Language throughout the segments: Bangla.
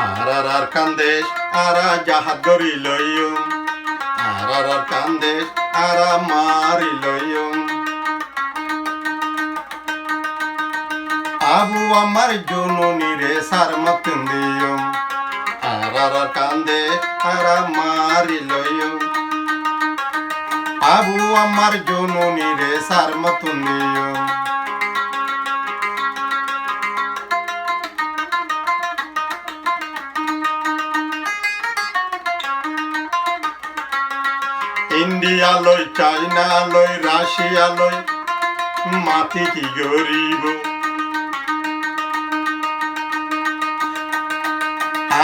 আর কান্দেশ আরা জাহাজ গড়ি লইম আর কান্দেশ আরা মারি লইম আবু আমার জননী রে সার মতন দিয়ম আর কান্দেশ আরা মারি লইম আবু আমার জননী রে সার মতন দিয়ম ইন্ডিয়া লই চাইনা লই রাশিয়া লই মাটি কি গরিব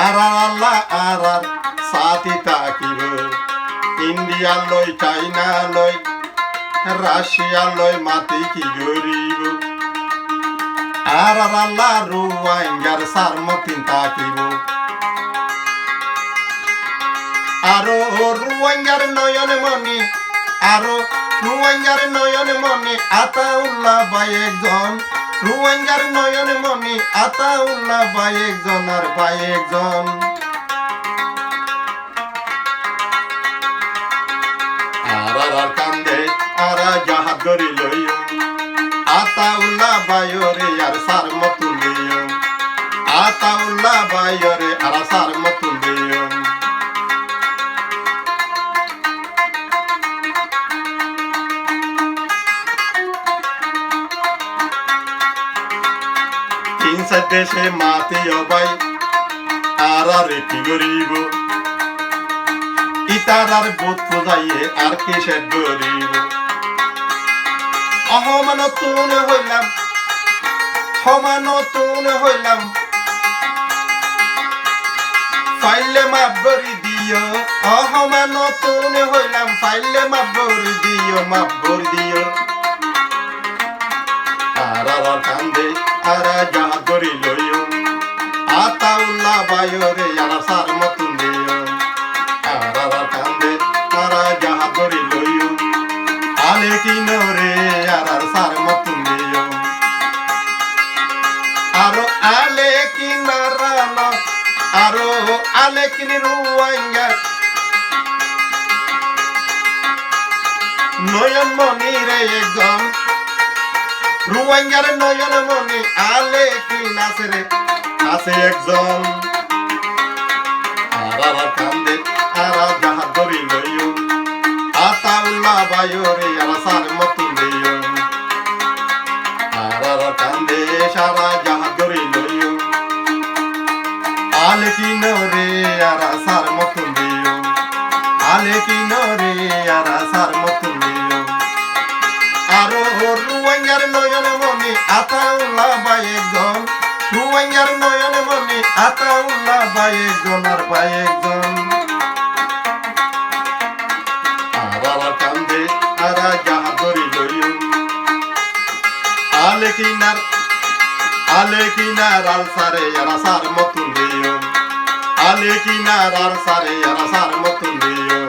আর আল্লাহ আর সাথী তাকিব ইন্ডিয়া লই চাইনা লই রাশিয়া লই মাটি কি গরিব আর আল্লাহ রুয়াঙ্গার সার মতিন তাকিব আরো রুয়াঙ্গার নয়ন মনি আরো রুয়াঙ্গার নয়ন মনি আতাউল্লাহ ভাই একজন রুয়াঙ্গার নয়ন মনি আতাউল্লাহ ভাই একজন আর ভাই একজন আর কান্দে আর জাহাজ গড়ি লইও আতাউল্লাহ ভাই রে আর সার মতুন দিও আতাউল্লাহ ভাই রে আর সার মতুন দিও দেশে মাতে অবাই আর কি গরিব ইতার আর বোধ পূজাইয়ে আর কিসের গরিব অহমানতুন হইলাম সমানতুন হইলাম ফাইলে মাপ গরি দিও অহমানতুন হইলাম ফাইলে মাপ গরি দিও মাপ গরি দিও আর কান্দে আর জাহাজ গড়ি লইও আতাউল্লাহ ভাই রে আর সার মতুন দিও আর কান্দে আর জাহাজ গড়ি লইও আলে কিন রে আর সার মতুন দিও আরো আলে কিন রান আরো আলে কিন রুয়াঙ্গা নয়ন মনি রে একজন রুয়াঙ্গার নয়ন মনি আলে কি নাচে রে আছে একজন আর কান্দে আর জাহাজ গড়ি লইও আতাউল্লাহ ভাই রে আর সার মতুন দিও আর কান্দে সারা জাহাজ গড়ি লইও আলে কি রে আর সার মতুন দিও আলে কি রে আর সার মতুন দিও আরো রুয়াঙ্গার নয়ন মনি আতাউল্লাহ ভাই একজন রুয়াঙ্গার নয়ন মনি আতাউল্লাহ ভাই একজন আর ভাই একজন আর কান্দে আর জাহাজ গড়ি লইও আলে কিনার আর সারে আর সার মতুন দিও আলে কিনার আর সারে আর সার মতুন দিও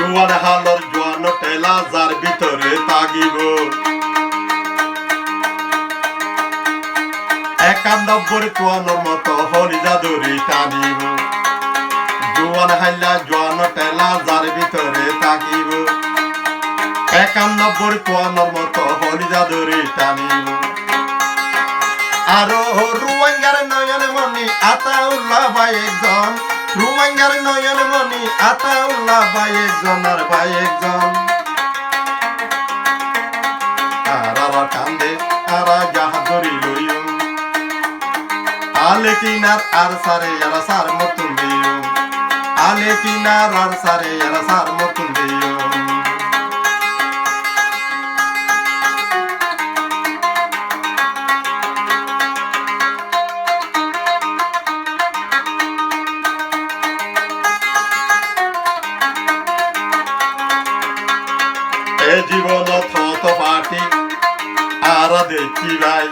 জোয়ান হালর জোয়ান টেলা যার ভিতরে তাগিব 91 তোয়ানোর মতো হলি জাদুরি টানিব জোয়ান হাইলা জোয়ান টেলা যার ভিতরে তাগিব 91 তোয়ানোর মতো হলি জাদুরি টানিব আরো রুয়াঙ্গার নয়ন মনি আতাউল্লাহ ভাই একজন রুয়াঙ্গার নয়ন মনি আতাউল্লাহ ভাই একজন আর ভাই একজন আর কান্দে আর জাহাজ গড়ি লইও আলে কিনার আর সারে আর সার মতুন দিও আলে কিনার আর সারে আর সার মতুন দিও জীবন থত পাটি আর দেখি ভাই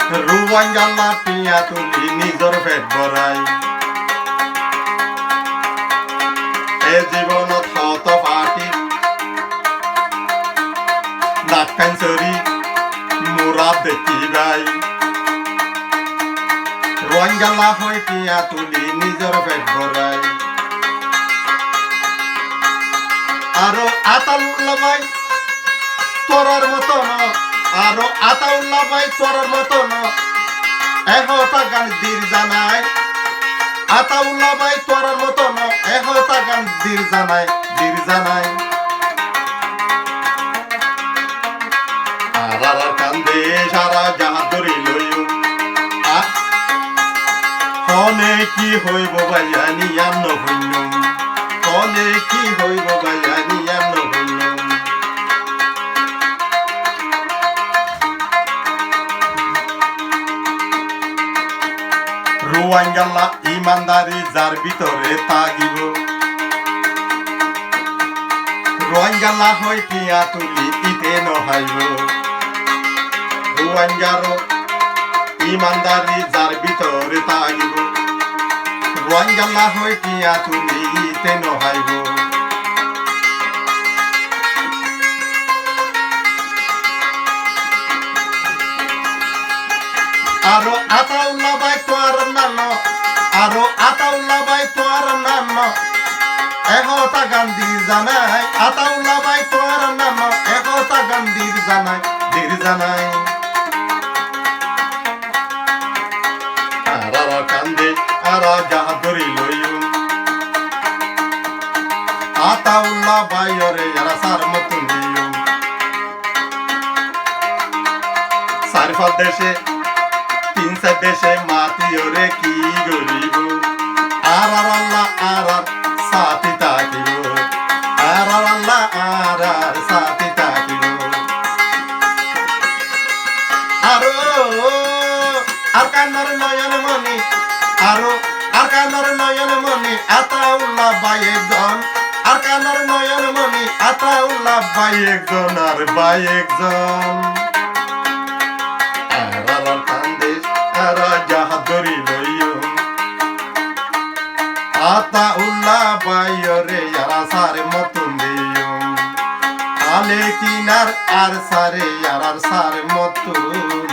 রুয়াঙ্গালা টিয়া তুলি নিজর পেট ভরাই এ জীবনত হত পাটি নাক কাঞ্চরি মোরা দেখিবাই রোহিঙ্গালা হই টিয়া তুলি নিজর পেট ভরাই আরো আতাউল্লাহ ভাই তোরার মতন আরো আতাউল্লাহ ভাই তোরার মতন এহতা গান দির জানাই আতাউল্লাহ ভাই তোরার মতন এহতা গান দির জানাই আর কান্দে সারা জাহাজ ধরি লইও হনে কি হইব ভাইয়ানি আর নহইন হনে কি হইব ভাইয়ানি আর নহইন রোহিঙ্গালা ইমানদারি যার ভিতরে থাকিব রোহিঙ্গালা হই টিয়া তুলি ইতে নহাইব রোহিঙ্গার ইমানদারি যার ভিতরে থাকিব রোহিঙ্গালা হই টিয়া তুলি ইতে নহাইব আরো আতাউল্লাহ ভাই তোর নাম আরো আতাউল্লাহ ভাই তোর নাম এহতা গান্ধীর জানাই আতাউল্লাহ ভাই তোর নাম এহতা গান্ধীর জানাই আর কান্দে আর জাহাজ ধরি লইও আতাউল্লাহ ভাই ওরে যারা সার মতন দিও সারফাল দেশে তিনসা দেশে মাতিওরে কি গরিব আর আল্লাহ আর সাথী থাকিব আর আল্লাহ আর সাথী থাকিব আরো আর কান্নার নয়ন মনি আরো আর কান্নার নয়ন মনি আতাউল্লাহ ভাই একজন আর কান্নার নয়ন মনি আতাউল্লাহ ভাই একজন আর ভাই একজন জাহাজ ধরি লইও আতাউল্লাহ ভাইরে যারা সারে মতন দিও আলে কিনার আর সারে আর সারে মতন